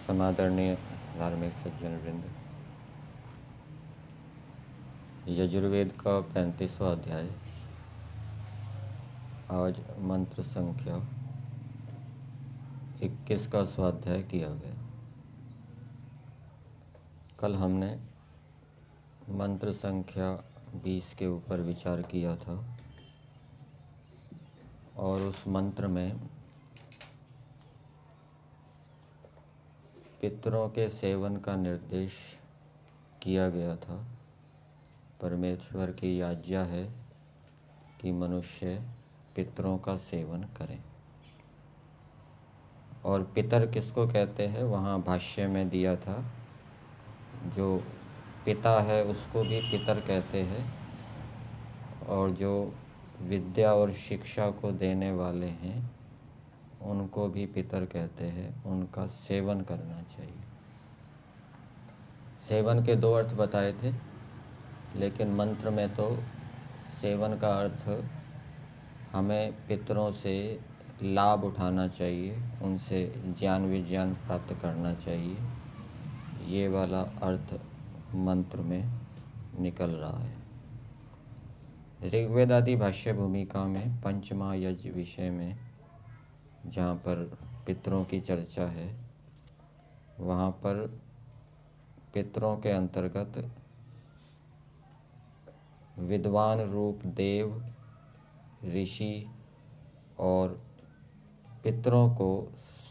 समादरणीय धार्मिक सज्जन वृंद, यजुर्वेद का 35वां अध्याय आज मंत्र संख्या 21 का स्वाध्याय किया गया। कल हमने मंत्र संख्या 20 के ऊपर विचार किया था और उस मंत्र में पितरों के सेवन का निर्देश किया गया था। परमेश्वर की आज्ञा है कि मनुष्य पितरों का सेवन करें। और पितर किसको कहते हैं वहाँ भाष्य में दिया था, जो पिता है उसको भी पितर कहते हैं और जो विद्या और शिक्षा को देने वाले हैं उनको भी पितर कहते हैं। उनका सेवन करना चाहिए। सेवन के 2 अर्थ बताए थे, लेकिन मंत्र में तो सेवन का अर्थ हमें पितरों से लाभ उठाना चाहिए, उनसे ज्ञान विज्ञान प्राप्त करना चाहिए, ये वाला अर्थ मंत्र में निकल रहा है। ऋग्वेद आदि भाष्य भूमिका में पंचमा यज्ञ विषय में जहाँ पर पितरों की चर्चा है, वहाँ पर पितरों के अंतर्गत विद्वान रूप देव, ऋषि और पितरों को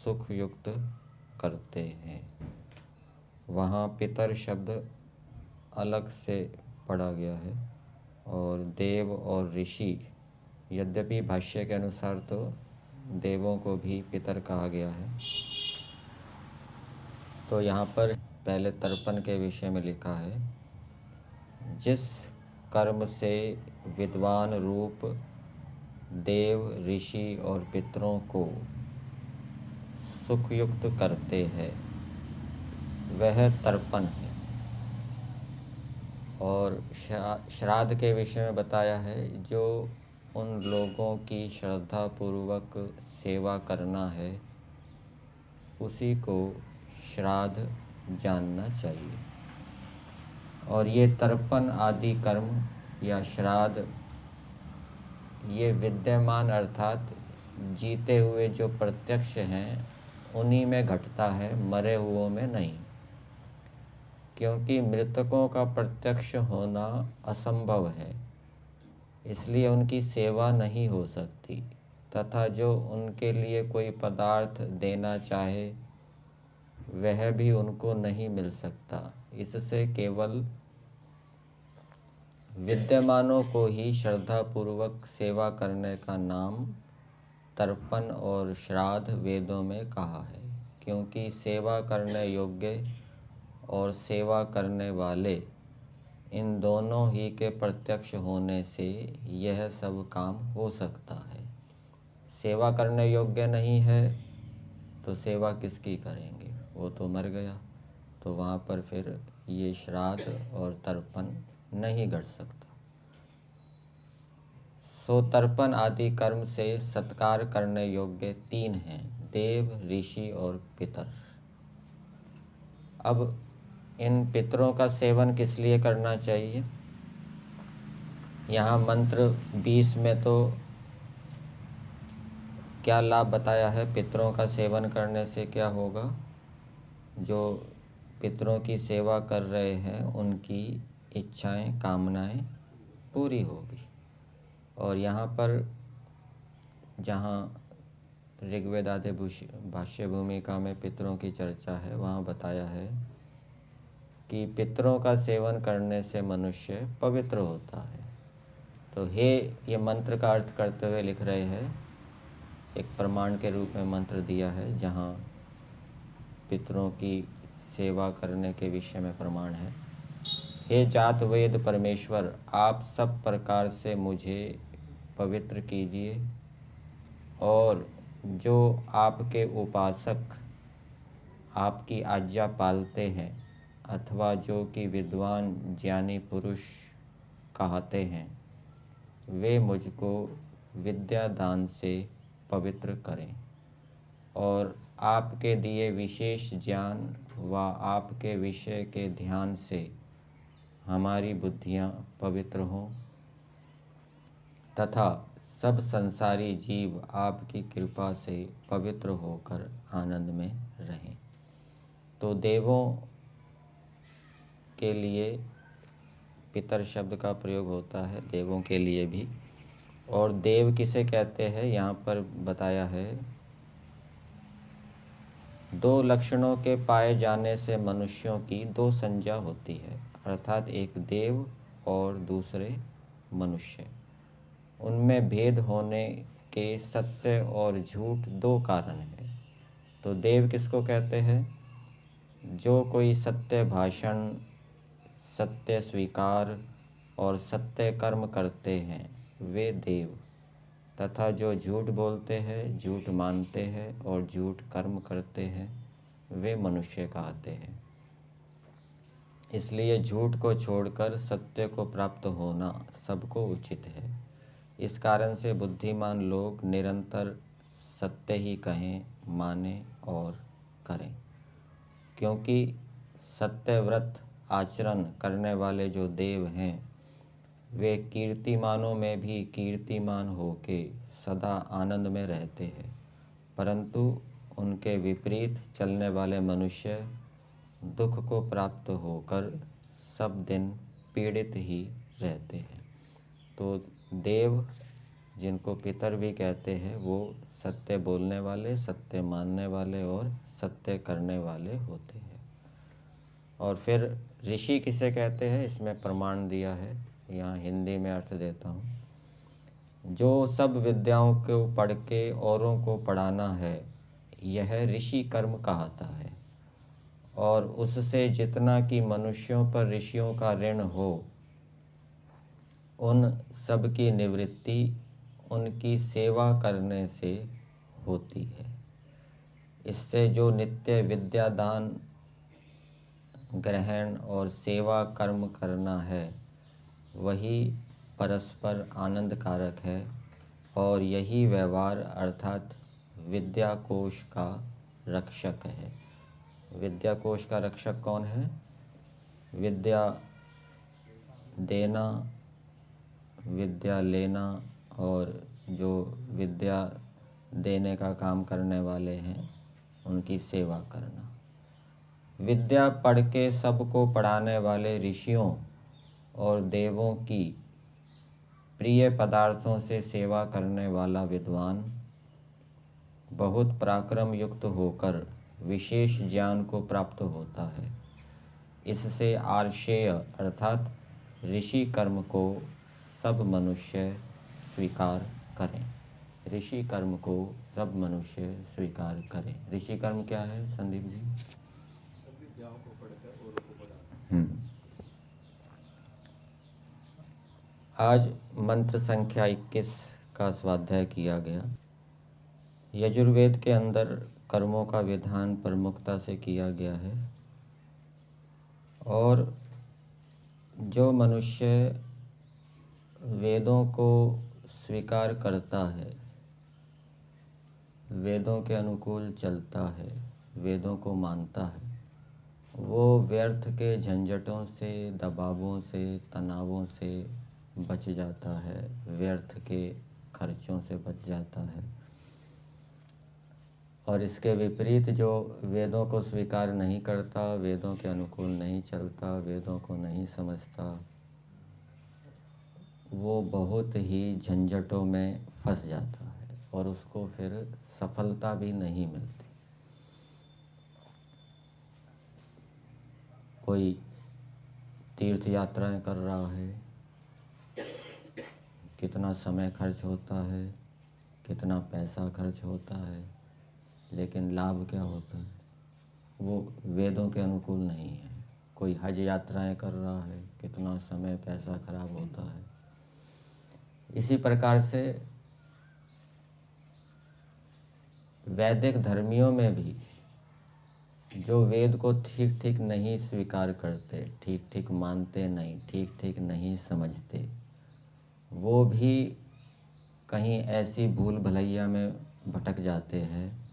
सुखयुक्त करते हैं। वहाँ पितर शब्द अलग से पढ़ा गया है और देव और ऋषि, यद्यपि भाष्य के अनुसार तो देवों को भी पितर कहा गया है। तो यहाँ पर पहले तर्पण के विषय में लिखा है, जिस कर्म से विद्वान रूप देव, ऋषि और पितरों को सुखयुक्त करते हैं वह तर्पण है। और श्राद्ध के विषय में बताया है, जो उन लोगों की श्रद्धा पूर्वक सेवा करना है उसी को श्राद्ध जानना चाहिए। और ये तर्पण आदि कर्म या श्राद्ध ये विद्यमान अर्थात जीते हुए जो प्रत्यक्ष हैं उन्हीं में घटता है, मरे हुओं में नहीं। क्योंकि मृतकों का प्रत्यक्ष होना असंभव है, इसलिए उनकी सेवा नहीं हो सकती, तथा जो उनके लिए कोई पदार्थ देना चाहे वह भी उनको नहीं मिल सकता। इससे केवल विद्यमानों को ही श्रद्धापूर्वक सेवा करने का नाम तर्पण और श्राद्ध वेदों में कहा है। क्योंकि सेवा करने योग्य और सेवा करने वाले इन दोनों ही के प्रत्यक्ष होने से यह सब काम हो सकता है। सेवा करने योग्य नहीं है तो सेवा किसकी करेंगे, वो तो मर गया। तो वहाँ पर फिर ये श्राद्ध और तर्पण नहीं घट सकता। सो तर्पण आदि कर्म से सत्कार करने योग्य 3 हैं, देव, ऋषि और पितर। अब इन पितरों का सेवन किस लिए करना चाहिए? यहाँ मंत्र 20 में तो क्या लाभ बताया है, पितरों का सेवन करने से क्या होगा। जो पितरों की सेवा कर रहे हैं उनकी इच्छाएं, कामनाएं पूरी होगी। और यहाँ पर जहाँ ऋग्वेद आदि भाष्य भूमिका में पितरों की चर्चा है, वहाँ बताया है कि पितरों का सेवन करने से मनुष्य पवित्र होता है। तो ये मंत्र का अर्थ करते हुए लिख रहे हैं, एक प्रमाण के रूप में मंत्र दिया है जहाँ पितरों की सेवा करने के विषय में प्रमाण है। हे जात वेद परमेश्वर, आप सब प्रकार से मुझे पवित्र कीजिए, और जो आपके उपासक आपकी आज्ञा पालते हैं अथवा जो कि विद्वान ज्ञानी पुरुष कहते हैं, वे मुझको विद्या दान से पवित्र करें, और आपके दिए विशेष ज्ञान व आपके विषय के ध्यान से हमारी बुद्धियाँ पवित्र हों, तथा सब संसारी जीव आपकी कृपा से पवित्र होकर आनंद में रहें। तो देवों के लिए पितर शब्द का प्रयोग होता है, देवों के लिए भी। और देव किसे कहते हैं, यहाँ पर बताया है, 2 लक्षणों के पाए जाने से मनुष्यों की 2 संज्ञा होती है, अर्थात एक देव और दूसरे मनुष्य। उनमें भेद होने के सत्य और झूठ 2 कारण हैं। तो देव किसको कहते हैं? जो कोई सत्य भाषण, सत्य स्वीकार और सत्य कर्म करते हैं वे देव, तथा जो झूठ बोलते हैं, झूठ मानते हैं और झूठ कर्म करते हैं वे मनुष्य कहते हैं। इसलिए झूठ को छोड़कर सत्य को प्राप्त होना सबको उचित है। इस कारण से बुद्धिमान लोग निरंतर सत्य ही कहें, माने और करें, क्योंकि सत्यव्रत आचरण करने वाले जो देव हैं वे कीर्तिमानों में भी कीर्तिमान होके सदा आनंद में रहते हैं, परंतु उनके विपरीत चलने वाले मनुष्य दुख को प्राप्त होकर सब दिन पीड़ित ही रहते हैं। तो देव, जिनको पितर भी कहते हैं, वो सत्य बोलने वाले, सत्य मानने वाले और सत्य करने वाले होते हैं। और फिर ऋषि किसे कहते हैं, इसमें प्रमाण दिया है, यहाँ हिंदी में अर्थ देता हूँ। जो सब विद्याओं को पढ़ के औरों को पढ़ाना है, यह ऋषि कर्म कहता है, और उससे जितना कि मनुष्यों पर ऋषियों का ऋण हो, उन सब की निवृत्ति उनकी सेवा करने से होती है। इससे जो नित्य विद्यादान ग्रहण और सेवा कर्म करना है वही परस्पर आनंद कारक है, और यही व्यवहार अर्थात विद्या कोश का रक्षक है। विद्या कोश का रक्षक कौन है? विद्या देना, विद्या लेना और जो विद्या देने का काम करने वाले हैं उनकी सेवा करना। विद्या पढ़ के सबको पढ़ाने वाले ऋषियों और देवों की प्रिय पदार्थों से सेवा करने वाला विद्वान बहुत पराक्रम युक्त होकर विशेष ज्ञान को प्राप्त होता है। इससे आर्षेय अर्थात ऋषि कर्म को सब मनुष्य स्वीकार करें। ऋषि कर्म को सब मनुष्य स्वीकार करें। ऋषि कर्म क्या है संदीप जी? सब विद्याओं को पढ़कर औरों को पढ़ाना। आज मंत्र संख्या 21 का स्वाध्याय किया गया। यजुर्वेद के अंदर कर्मों का विधान प्रमुखता से किया गया है, और जो मनुष्य वेदों को स्वीकार करता है, वेदों के अनुकूल चलता है, वेदों को मानता है, वो व्यर्थ के झंझटों से, दबावों से, तनावों से बच जाता है, व्यर्थ के खर्चों से बच जाता है। और इसके विपरीत जो वेदों को स्वीकार नहीं करता, वेदों के अनुकूल नहीं चलता, वेदों को नहीं समझता, वो बहुत ही झंझटों में फंस जाता है और उसको फिर सफलता भी नहीं मिलती। कोई तीर्थ यात्राएं कर रहा है, कितना समय खर्च होता है, कितना पैसा खर्च होता है, लेकिन लाभ क्या होता है? वो वेदों के अनुकूल नहीं है। कोई हज यात्राएं कर रहा है, कितना समय पैसा खराब होता है। इसी प्रकार से वैदिक धर्मियों में भी जो वेद को ठीक ठीक नहीं स्वीकार करते, ठीक ठीक मानते नहीं, ठीक ठीक नहीं समझते, वो भी कहीं ऐसी भूल भलैया में भटक जाते हैं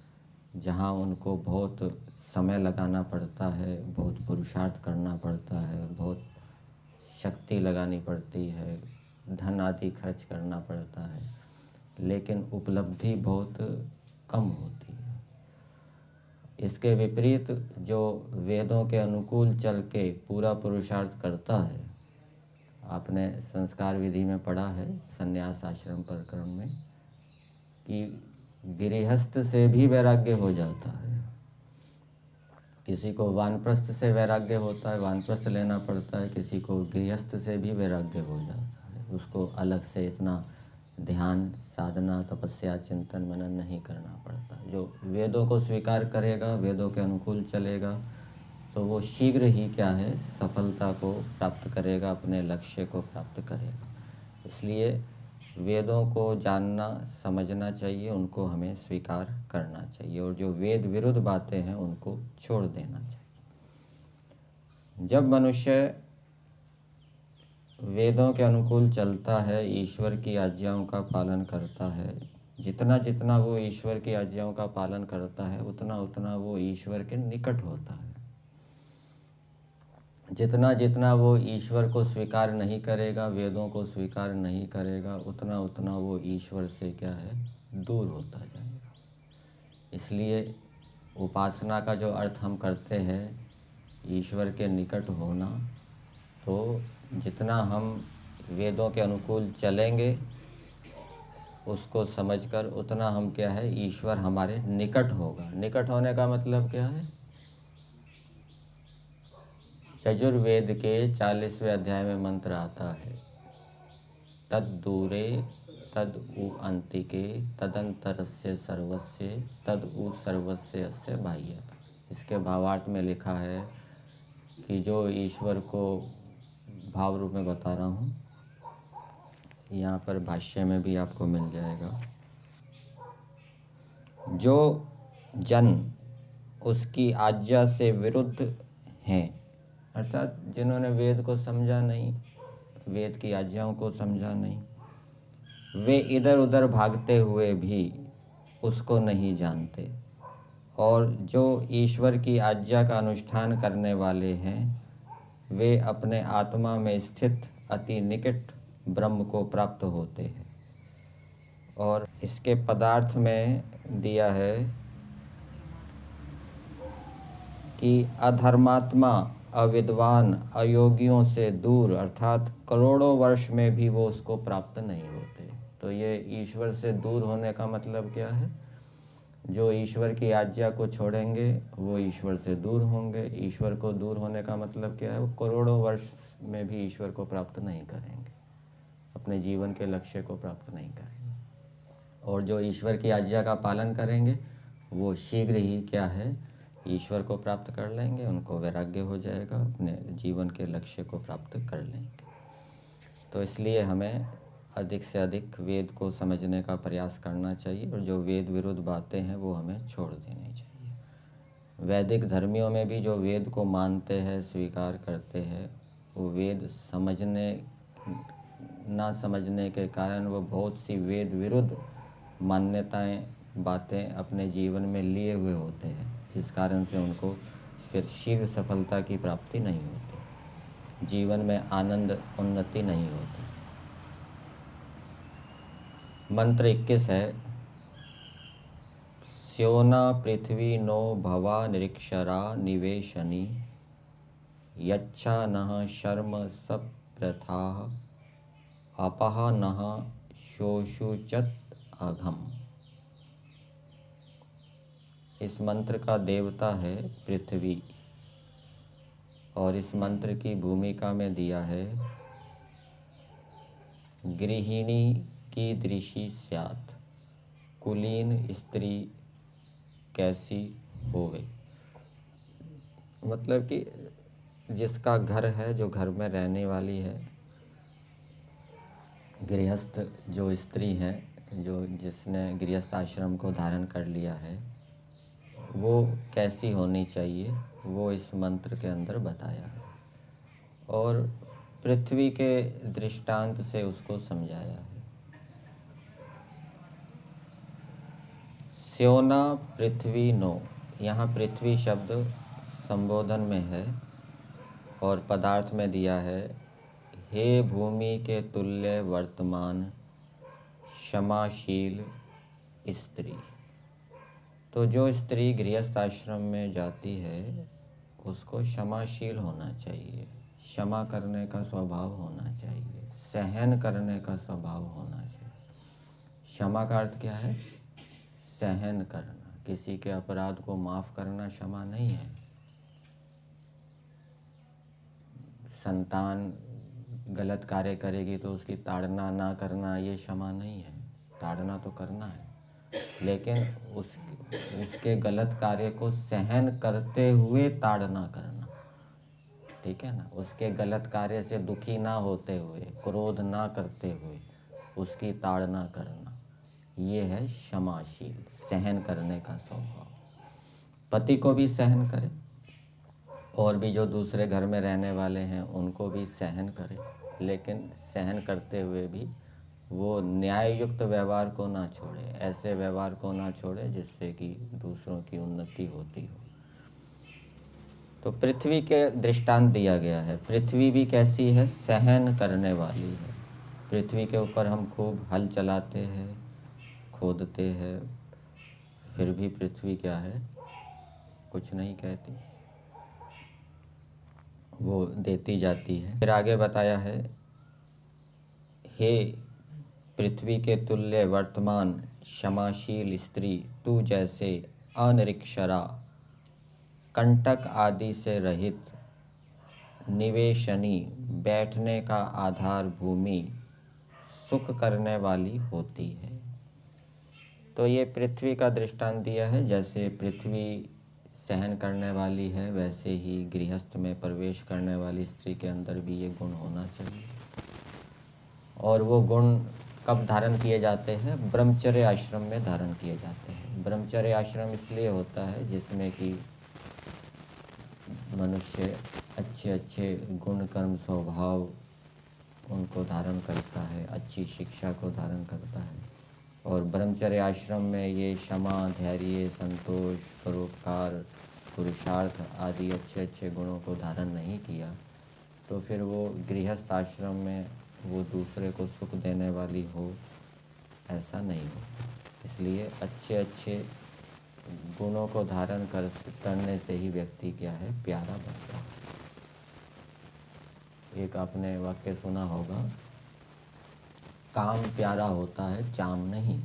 जहाँ उनको बहुत समय लगाना पड़ता है, बहुत पुरुषार्थ करना पड़ता है, बहुत शक्ति लगानी पड़ती है, धन आदि खर्च करना पड़ता है, लेकिन उपलब्धि बहुत कम होती है। इसके विपरीत जो वेदों के अनुकूल चल के पूरा पुरुषार्थ करता है, आपने संस्कार विधि में पढ़ा है, संन्यास आश्रम प्रकरण में, कि गृहस्थ से भी वैराग्य हो जाता है। किसी को वानप्रस्थ से वैराग्य होता है, वानप्रस्थ लेना पड़ता है, किसी को गृहस्थ से भी वैराग्य हो जाता है। उसको अलग से इतना ध्यान, साधना, तपस्या, चिंतन, मनन नहीं करना पड़ता। जो वेदों को स्वीकार करेगा, वेदों के अनुकूल चलेगा, तो वो शीघ्र ही क्या है, सफलता को प्राप्त करेगा, अपने लक्ष्य को प्राप्त करेगा। इसलिए वेदों को जानना, समझना चाहिए, उनको हमें स्वीकार करना चाहिए, और जो वेद विरुद्ध बातें हैं उनको छोड़ देना चाहिए। जब मनुष्य वेदों के अनुकूल चलता है, ईश्वर की आज्ञाओं का पालन करता है, जितना जितना वो ईश्वर की आज्ञाओं का पालन करता है, उतना उतना वो ईश्वर के निकट होता है। जितना जितना वो ईश्वर को स्वीकार नहीं करेगा, वेदों को स्वीकार नहीं करेगा, उतना उतना वो ईश्वर से क्या है, दूर होता जाएगा। इसलिए उपासना का जो अर्थ हम करते हैं, ईश्वर के निकट होना, तो जितना हम वेदों के अनुकूल चलेंगे, उसको समझकर, उतना हम क्या है, ईश्वर हमारे निकट होगा। निकट होने का मतलब क्या है? यजुर्वेद के 40वें अध्याय में मंत्र आता है, तद दूरे तद उ अंतिके तदंतरस्य सर्वस्य तद उ सर्वस्य अस्य बाह्य। इसके भावार्थ में लिखा है कि जो ईश्वर को भाव रूप में बता रहा हूँ, यहाँ पर भाष्य में भी आपको मिल जाएगा। जो जन उसकी आज्ञा से विरुद्ध हैं, अर्थात जिन्होंने वेद को समझा नहीं, वेद की आज्ञाओं को समझा नहीं, वे इधर उधर भागते हुए भी उसको नहीं जानते, और जो ईश्वर की आज्ञा का अनुष्ठान करने वाले हैं, वे अपने आत्मा में स्थित अति निकट ब्रह्म को प्राप्त होते हैं। और इसके पदार्थ में दिया है कि अधर्मात्मा, अविद्वान, अयोगियों से दूर, अर्थात करोड़ों वर्ष में भी वो उसको प्राप्त नहीं होते। तो ये ईश्वर से दूर होने का मतलब क्या है? जो ईश्वर की आज्ञा को छोड़ेंगे वो ईश्वर से दूर होंगे। ईश्वर को दूर होने का मतलब क्या है? वो करोड़ों वर्ष में भी ईश्वर को प्राप्त नहीं करेंगे, अपने जीवन के लक्ष्य को प्राप्त नहीं करेंगे। और जो ईश्वर की आज्ञा का पालन करेंगे, वो शीघ्र ही क्या है, ईश्वर को प्राप्त कर लेंगे, उनको वैराग्य हो जाएगा, अपने जीवन के लक्ष्य को प्राप्त कर लेंगे। तो इसलिए हमें अधिक से अधिक वेद को समझने का प्रयास करना चाहिए, और जो वेद विरुद्ध बातें हैं वो हमें छोड़ देनी चाहिए। वैदिक धर्मियों में भी जो वेद को मानते हैं, स्वीकार करते हैं, वो वेद समझने ना समझने के कारण वो बहुत सी वेद विरुद्ध मान्यताएं, बातें अपने जीवन में लिए हुए होते हैं, जिस कारण से उनको फिर शीघ्र सफलता की प्राप्ति नहीं होती, जीवन में आनंद उन्नति नहीं होती। मंत्र 21 है, स्योना पृथ्वी नो भवा निरीक्षरा निवेशनी, यच्छा नः शर्म सप्रथाः, अपः नः शोषुचत अघम। इस मंत्र का देवता है पृथ्वी, और इस मंत्र की भूमिका में दिया है, गृहिणी की दृषि स्यात्, कुलीन स्त्री कैसी होवे। मतलब कि जिसका घर है, जो घर में रहने वाली है, गृहस्थ जो स्त्री है, जो जिसने गृहस्थ आश्रम को धारण कर लिया है, वो कैसी होनी चाहिए, वो इस मंत्र के अंदर बताया है और पृथ्वी के दृष्टांत से उसको समझाया है। स्योना पृथ्वी नो, यहाँ पृथ्वी शब्द संबोधन में है और पदार्थ में दिया है, हे भूमि के तुल्य वर्तमान क्षमाशील स्त्री। तो जो स्त्री गृहस्थ आश्रम में जाती है उसको क्षमाशील होना चाहिए, क्षमा करने का स्वभाव होना चाहिए, सहन करने का स्वभाव होना चाहिए। क्षमा का अर्थ क्या है? सहन करना, किसी के अपराध को माफ़ करना क्षमा नहीं है। संतान गलत कार्य करेगी तो उसकी ताड़ना ना करना, ये क्षमा नहीं है। ताड़ना तो करना है, लेकिन उसके गलत कार्य को सहन करते हुए ताड़ना करना, ठीक है ना। उसके गलत कार्य से दुखी ना होते हुए, क्रोध ना करते हुए उसकी ताड़ना करना, ये है क्षमाशील, सहन करने का स्वभाव। पति को भी सहन करे और भी जो दूसरे घर में रहने वाले हैं उनको भी सहन करे, लेकिन सहन करते हुए भी वो न्याय युक्त व्यवहार को ना छोड़े, ऐसे व्यवहार को ना छोड़े जिससे कि दूसरों की उन्नति होती हो। तो पृथ्वी के दृष्टांत दिया गया है। पृथ्वी भी कैसी है? सहन करने वाली है। पृथ्वी के ऊपर हम खूब हल चलाते हैं, खोदते हैं, फिर भी पृथ्वी क्या है? कुछ नहीं कहती, वो देती जाती है। फिर आगे बताया है, हे पृथ्वी के तुल्य वर्तमान क्षमाशील स्त्री, तू जैसे अनिरीक्षरा, कंटक आदि से रहित, निवेशनी, बैठने का आधार भूमि, सुख करने वाली होती है। तो ये पृथ्वी का दृष्टांत दिया है। जैसे पृथ्वी सहन करने वाली है, वैसे ही गृहस्थ में प्रवेश करने वाली स्त्री के अंदर भी ये गुण होना चाहिए। और वो गुण कब धारण किए जाते हैं? ब्रह्मचर्य आश्रम में धारण किए जाते हैं। ब्रह्मचर्य आश्रम इसलिए होता है जिसमें कि मनुष्य अच्छे अच्छे गुण कर्म स्वभाव उनको धारण करता है, अच्छी शिक्षा को धारण करता है। और ब्रह्मचर्य आश्रम में ये क्षमा, धैर्य, संतोष, परोपकार, पुरुषार्थ आदि अच्छे अच्छे गुणों को धारण नहीं किया तो फिर वो गृहस्थ आश्रम में वो दूसरे को सुख देने वाली हो, ऐसा नहीं हो। इसलिए अच्छे अच्छे गुणों को धारण करने से ही व्यक्ति क्या है? प्यारा बनता है। एक आपने वाक्य सुना होगा, काम प्यारा होता है, चाम नहीं।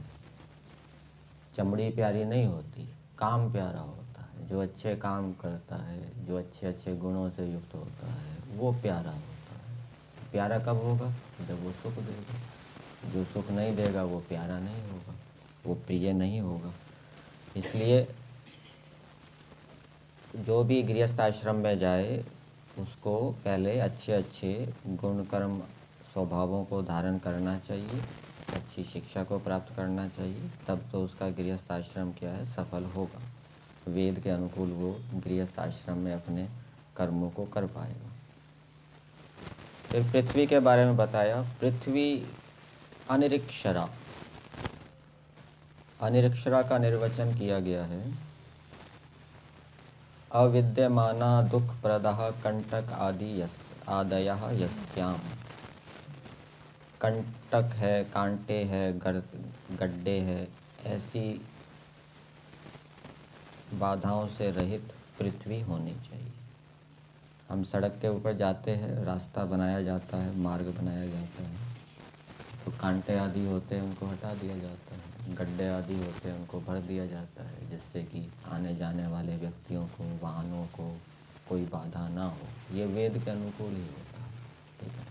चमड़ी प्यारी नहीं होती, काम प्यारा होता है। जो अच्छे काम करता है, जो अच्छे अच्छे गुणों से युक्त होता है, वो प्यारा होता है। प्यारा कब होगा? जब वो सुख देगा। जो सुख नहीं देगा वो प्यारा नहीं होगा, वो प्रिय नहीं होगा। इसलिए जो भी गृहस्थ आश्रम में जाए उसको पहले अच्छे अच्छे गुण कर्म स्वभावों को धारण करना चाहिए, अच्छी शिक्षा को प्राप्त करना चाहिए, तब तो उसका गृहस्थ आश्रम क्या है? सफल होगा। वेद के अनुकूल वो गृहस्थ आश्रम में अपने कर्मों को कर पाएगा। फिर पृथ्वी के बारे में बताया। पृथ्वी अनिरीक्षरा, अनिरीक्षरा का निर्वचन किया गया है। अविद्यमाना दुख प्रदः कंटक आदयः यस्याम। कंटक है, कांटे है, गड्ढे है, ऐसी बाधाओं से रहित पृथ्वी होनी चाहिए। हम सड़क के ऊपर जाते हैं, रास्ता बनाया जाता है, मार्ग बनाया जाता है, तो कांटे आदि होते हैं उनको हटा दिया जाता है, गड्ढे आदि होते हैं उनको भर दिया जाता है, जिससे कि आने जाने वाले व्यक्तियों को, वाहनों को कोई बाधा ना हो। ये वेद के अनुकूल ही होता है, ठीक है।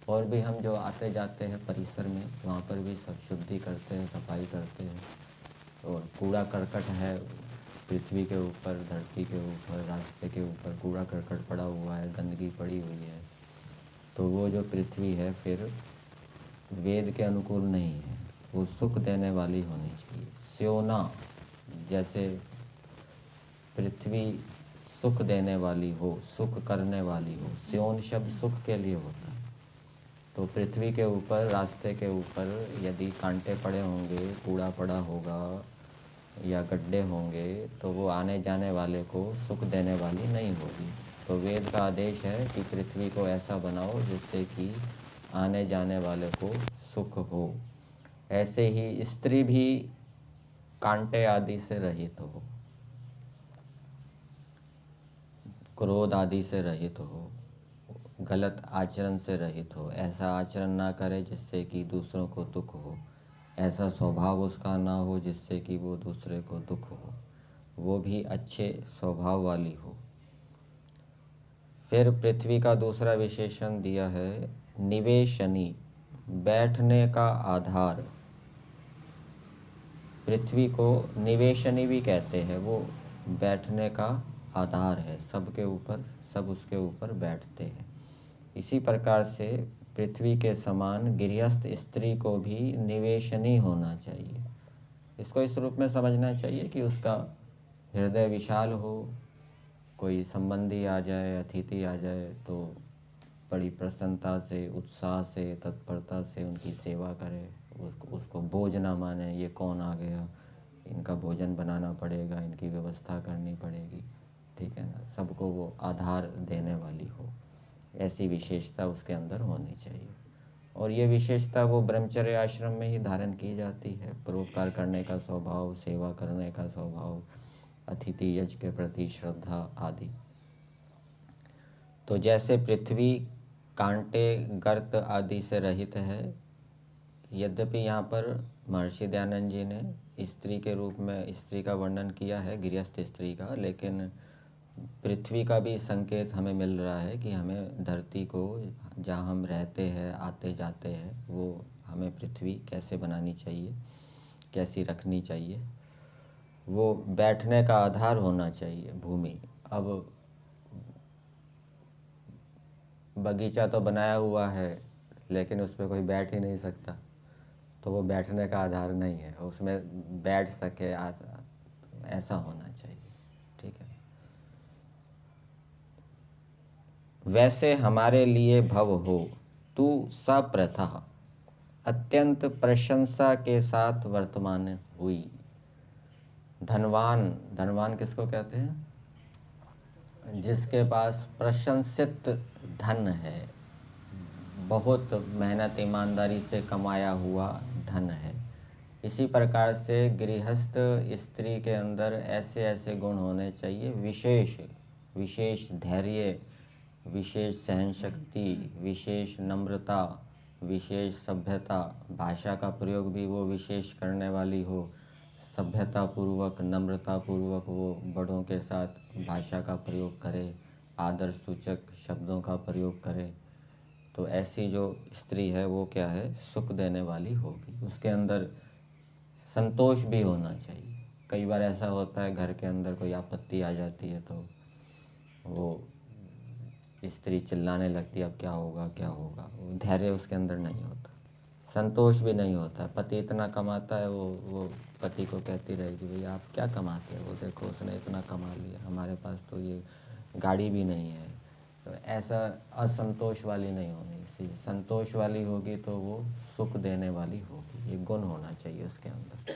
और भी हम जो आते जाते हैं परिसर में, वहाँ पर भी सब शुद्धि करते हैं, सफाई करते हैं। और कूड़ा करकट है पृथ्वी के ऊपर, धरती के ऊपर, रास्ते के ऊपर कूड़ा करकट पड़ा हुआ है, गंदगी पड़ी हुई है, तो वो जो पृथ्वी है फिर वेद के अनुकूल नहीं है, वो सुख देने वाली होनी चाहिए। स्योना, जैसे पृथ्वी सुख देने वाली हो, सुख करने वाली हो। स्योन शब्द सुख के लिए होता है। तो पृथ्वी के ऊपर, रास्ते के ऊपर यदि कांटे पड़े होंगे, कूड़ा पड़ा होगा या गड्ढे होंगे, तो वो आने जाने वाले को सुख देने वाली नहीं होगी। तो वेद का आदेश है कि पृथ्वी को ऐसा बनाओ जिससे कि आने जाने वाले को सुख हो। ऐसे ही स्त्री भी कांटे आदि से रहित हो, क्रोध आदि से रहित हो, गलत आचरण से रहित हो। ऐसा आचरण ना करे जिससे कि दूसरों को दुख हो, ऐसा स्वभाव उसका ना हो जिससे कि वो दूसरे को दुख हो, वो भी अच्छे स्वभाव वाली हो। फिर पृथ्वी का दूसरा विशेषण दिया है निवेशनी, बैठने का आधार। पृथ्वी को निवेशनी भी कहते हैं, वो बैठने का आधार है, सबके ऊपर, सब उसके ऊपर बैठते हैं। इसी प्रकार से पृथ्वी के समान गृहस्थ स्त्री को भी निवेशनी होना चाहिए। इसको इस रूप में समझना चाहिए कि उसका हृदय विशाल हो, कोई संबंधी आ जाए, अतिथि आ जाए तो बड़ी प्रसन्नता से, उत्साह से, तत्परता से उनकी सेवा करे, उसको बोझ ना माने, ये कौन आ गया, इनका भोजन बनाना पड़ेगा, इनकी व्यवस्था करनी पड़ेगी, ठीक है ना। सबको वो आधार देने वाली हो, ऐसी विशेषता उसके अंदर होनी चाहिए। और ये विशेषता वो ब्रह्मचर्य आश्रम में ही धारण की जाती है। परोपकार करने का स्वभाव, सेवा करने का स्वभाव, अतिथि यज्ञ के प्रति श्रद्धा आदि। तो जैसे पृथ्वी कांटे, गर्त आदि से रहित है, यद्यपि यहाँ पर महर्षि दयानंद जी ने स्त्री के रूप में स्त्री का वर्णन किया है, गृहस्थ स्त्री का, लेकिन पृथ्वी का भी संकेत हमें मिल रहा है कि हमें धरती को, जहाँ हम रहते हैं, आते जाते हैं, वो हमें पृथ्वी कैसे बनानी चाहिए, कैसी रखनी चाहिए। वो बैठने का आधार होना चाहिए भूमि। अब बगीचा तो बनाया हुआ है लेकिन उस पर कोई बैठ ही नहीं सकता, तो वो बैठने का आधार नहीं है, उसमें बैठ सके ऐसा होना चाहिए, ठीक है। वैसे हमारे लिए भव हो, तू सप्रथा अत्यंत प्रशंसा के साथ वर्तमान हुई। धनवान, धनवान किसको कहते हैं? जिसके पास प्रशंसित धन है, बहुत मेहनत ईमानदारी से कमाया हुआ धन है। इसी प्रकार से गृहस्थ स्त्री के अंदर ऐसे ऐसे गुण होने चाहिए, विशेष विशेष धैर्य, विशेष सहनशक्ति, विशेष नम्रता, विशेष सभ्यता, भाषा का प्रयोग भी वो विशेष करने वाली हो, सभ्यता पूर्वक, नम्रता पूर्वक वो बड़ों के साथ भाषा का प्रयोग करे, आदर सूचक शब्दों का प्रयोग करे। तो ऐसी जो स्त्री है वो क्या है, सुख देने वाली होगी। उसके अंदर संतोष भी होना चाहिए। कई बार ऐसा होता है घर के अंदर कोई आपत्ति आ जाती है तो वो स्त्री चिल्लाने लगती है, अब क्या होगा क्या होगा। वो धैर्य उसके अंदर नहीं होता, संतोष भी नहीं होता। पति इतना कमाता है, वो पति को कहती रहेगी, भैया आप क्या कमाते हो, वो देखो उसने इतना कमा लिया, हमारे पास तो ये गाड़ी भी नहीं है, तो ऐसा असंतोष वाली नहीं होनी चाहिए। संतोष वाली होगी तो वो सुख देने वाली होगी। ये गुण होना चाहिए उसके अंदर,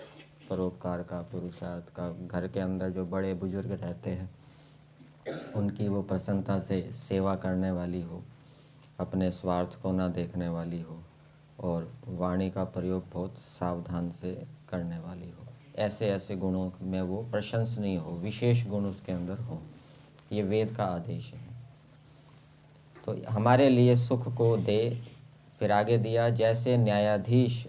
परोपकार का, पुरुषार्थ का। घर के अंदर जो बड़े बुजुर्ग रहते हैं उनकी वो प्रसन्नता से सेवा करने वाली हो, अपने स्वार्थ को ना देखने वाली हो, और वाणी का प्रयोग बहुत सावधान से करने वाली हो। ऐसे ऐसे गुणों में वो प्रशंसनीय हो, विशेष गुण उसके अंदर हो। ये वेद का आदेश है। तो हमारे लिए सुख को दे। फिर आगे दिया, जैसे न्यायाधीश।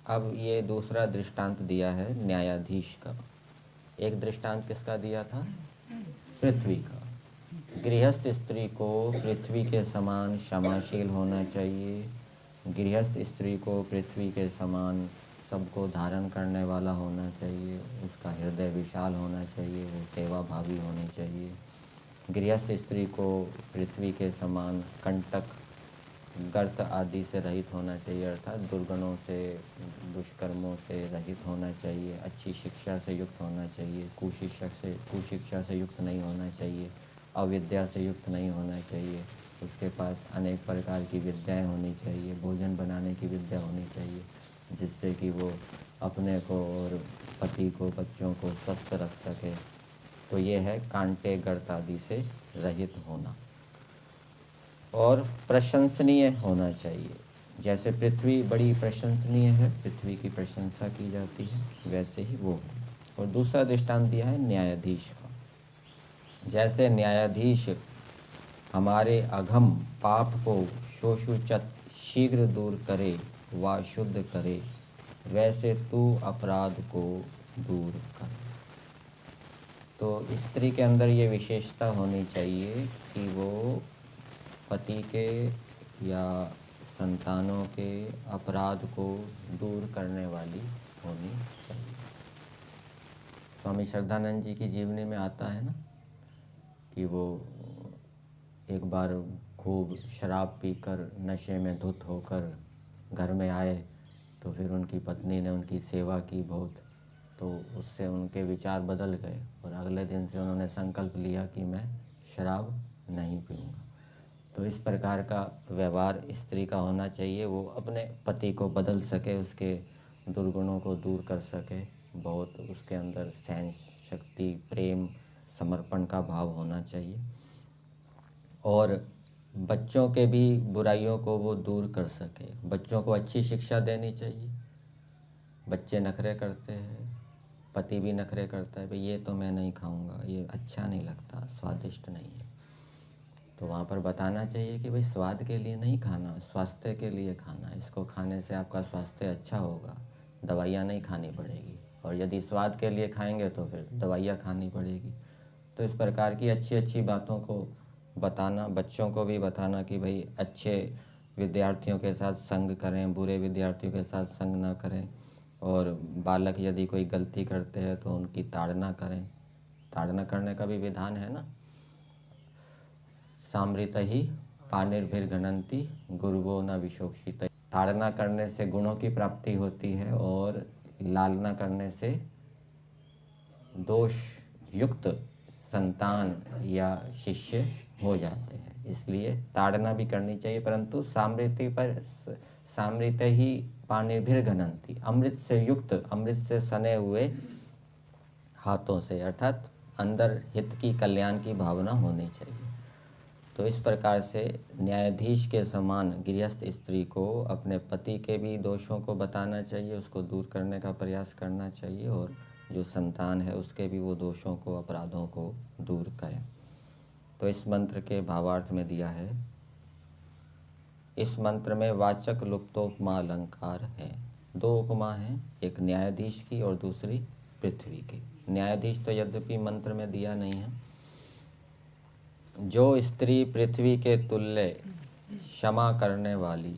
अब ये दूसरा दृष्टांत दिया है न्यायाधीश का। एक दृष्टांत किसका दिया था? पृथ्वी का। गृहस्थ स्त्री को पृथ्वी के समान क्षमाशील होना चाहिए। गृहस्थ स्त्री को पृथ्वी के समान सबको धारण करने वाला होना चाहिए। उसका हृदय विशाल होना चाहिए, वो सेवा भावी होनी चाहिए। गृहस्थ स्त्री को पृथ्वी के समान कंटक, गर्त आदि से रहित होना चाहिए, अर्थात दुर्गुणों से, दुष्कर्मों से रहित होना चाहिए। अच्छी शिक्षा से युक्त होना चाहिए, कुशिक्षा से युक्त नहीं होना चाहिए, अविद्या से युक्त नहीं होना चाहिए। उसके पास अनेक प्रकार की विद्याएं होनी चाहिए, भोजन बनाने की विद्या होनी चाहिए, जिससे कि वो अपने को और पति को, बच्चों को स्वस्थ रख सके। तो ये है कांटे, गर्त आदि से रहित होना। और प्रशंसनीय होना चाहिए। जैसे पृथ्वी बड़ी प्रशंसनीय है, पृथ्वी की प्रशंसा की जाती है, वैसे ही वो है। और दूसरा दृष्टांत दिया है न्यायाधीश का। जैसे न्यायाधीश हमारे अघम पाप को शोषुचत शीघ्र दूर करे व शुद्ध करे, वैसे तू अपराध को दूर कर। तो स्त्री के अंदर ये विशेषता होनी चाहिए कि वो पति के या संतानों के अपराध को दूर करने वाली होनी चाहिए। स्वामी श्रद्धानंद जी की जीवनी में आता है ना कि वो एक बार खूब शराब पीकर नशे में धुत होकर घर में आए, तो फिर उनकी पत्नी ने उनकी सेवा की बहुत, तो उससे उनके विचार बदल गए और अगले दिन से उन्होंने संकल्प लिया कि मैं शराब नहीं पीऊँगा। तो इस प्रकार का व्यवहार स्त्री का होना चाहिए। वो अपने पति को बदल सके, उसके दुर्गुणों को दूर कर सके, बहुत उसके अंदर सहन शक्ति, प्रेम, समर्पण का भाव होना चाहिए। और बच्चों के भी बुराइयों को वो दूर कर सके। बच्चों को अच्छी शिक्षा देनी चाहिए। बच्चे नखरे करते हैं, पति भी नखरे करता है, भाई ये तो मैं नहीं खाऊंगा, ये अच्छा नहीं लगता, स्वादिष्ट नहीं है। तो वहाँ पर बताना चाहिए कि भाई स्वाद के लिए नहीं खाना, स्वास्थ्य के लिए खाना। इसको खाने से आपका स्वास्थ्य अच्छा होगा, दवाइयाँ नहीं खानी पड़ेगी। और यदि स्वाद के लिए खाएंगे तो फिर दवाइयाँ खानी पड़ेगी। तो इस प्रकार की अच्छी अच्छी बातों को बताना, बच्चों को भी बताना कि भाई अच्छे विद्यार्थियों के साथ संग करें, बुरे विद्यार्थियों के साथ संग ना करें। और बालक यदि कोई गलती करते हैं तो उनकी ताड़ना करें। ताड़ना करने का भी विधान है ना, सामृतहि पानिर्भिर्घनन्ति गुरुवो न विशोक्षित। ताड़ना करने से गुणों की प्राप्ति होती है और लालना करने से दोष युक्त संतान या शिष्य हो जाते हैं। इसलिए ताड़ना भी करनी चाहिए, परंतु सामृत ही पानिर्भिर्घनन्ति, अमृत से युक्त, अमृत से सने हुए हाथों से, अर्थात अंदर हित की, कल्याण की भावना होनी चाहिए। तो इस प्रकार से न्यायाधीश के समान गृहस्थ स्त्री को अपने पति के भी दोषों को बताना चाहिए, उसको दूर करने का प्रयास करना चाहिए, और जो संतान है उसके भी वो दोषों को, अपराधों को दूर करें। तो इस मंत्र के भावार्थ में दिया है, इस मंत्र में वाचक् लुप्तोपमा अलंकार है। दो उपमा हैं, एक न्यायाधीश की और दूसरी पृथ्वी की। न्यायाधीश तो यद्यपि मंत्र में दिया नहीं है। जो स्त्री पृथ्वी के तुल्य क्षमा करने वाली,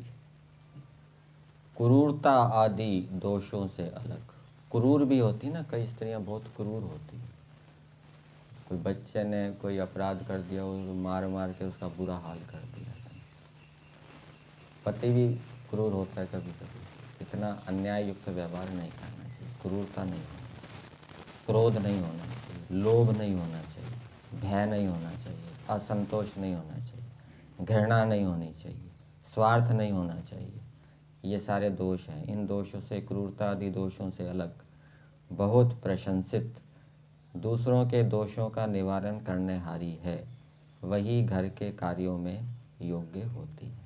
क्रूरता आदि दोषों से अलग। क्रूर भी होती ना, कई स्त्रियां बहुत क्रूर होती। कोई बच्चे ने कोई अपराध कर दिया, उसको मार मार के उसका बुरा हाल कर दिया। पति भी क्रूर होता है कभी कभी। इतना अन्याय युक्त व्यवहार नहीं करना चाहिए, क्रूरता नहीं होना चाहिए, क्रोध नहीं होना चाहिए, लोभ नहीं होना चाहिए, भय नहीं होना चाहिए, असंतोष नहीं होना चाहिए, घृणा नहीं होनी चाहिए, स्वार्थ नहीं होना चाहिए। ये सारे दोष हैं। इन दोषों से, क्रूरता आदि दोषों से अलग बहुत प्रशंसित, दूसरों के दोषों का निवारण करने हारी है, वही घर के कार्यों में योग्य होती है।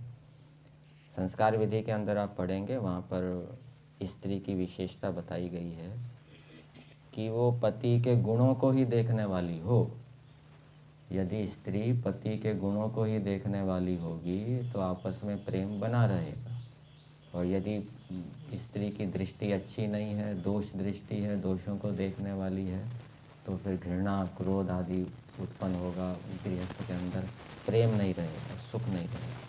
संस्कार विधि के अंदर आप पढ़ेंगे, वहाँ पर स्त्री की विशेषता बताई गई है कि वो पति के गुणों को ही देखने वाली हो। यदि स्त्री पति के गुणों को ही देखने वाली होगी तो आपस में प्रेम बना रहेगा। और यदि स्त्री की दृष्टि अच्छी नहीं है, दोष दृष्टि है, दोषों को देखने वाली है, तो फिर घृणा, क्रोध आदि उत्पन्न होगा गृहस्थ के अंदर, प्रेम नहीं रहेगा, सुख नहीं रहेगा।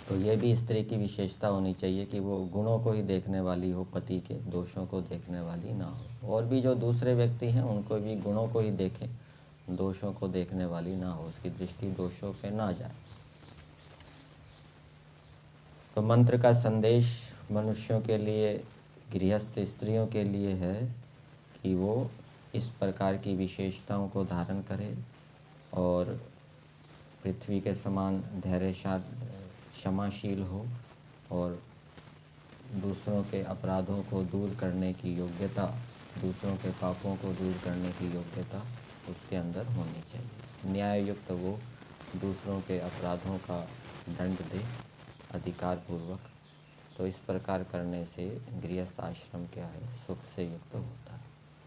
तो ये भी स्त्री की विशेषता होनी चाहिए कि वो गुणों को ही देखने वाली हो, पति के दोषों को देखने वाली ना हो। और भी जो दूसरे व्यक्ति हैं उनको भी गुणों को ही देखें, दोषों को देखने वाली ना हो, उसकी दृष्टि दोषों पे ना जाए। तो मंत्र का संदेश मनुष्यों के लिए, गृहस्थ स्त्रियों के लिए है कि वो इस प्रकार की विशेषताओं को धारण करें और पृथ्वी के समान धैर्यशाली, क्षमाशील हो और दूसरों के अपराधों को दूर करने की योग्यता, दूसरों के पापों को दूर करने की योग्यता उसके अंदर होनी चाहिए। न्याययुक्त वो दूसरों के अपराधों का दंड दे अधिकार पूर्वक। तो इस प्रकार करने से गृहस्थ आश्रम क्या है, सुख से युक्त होता है।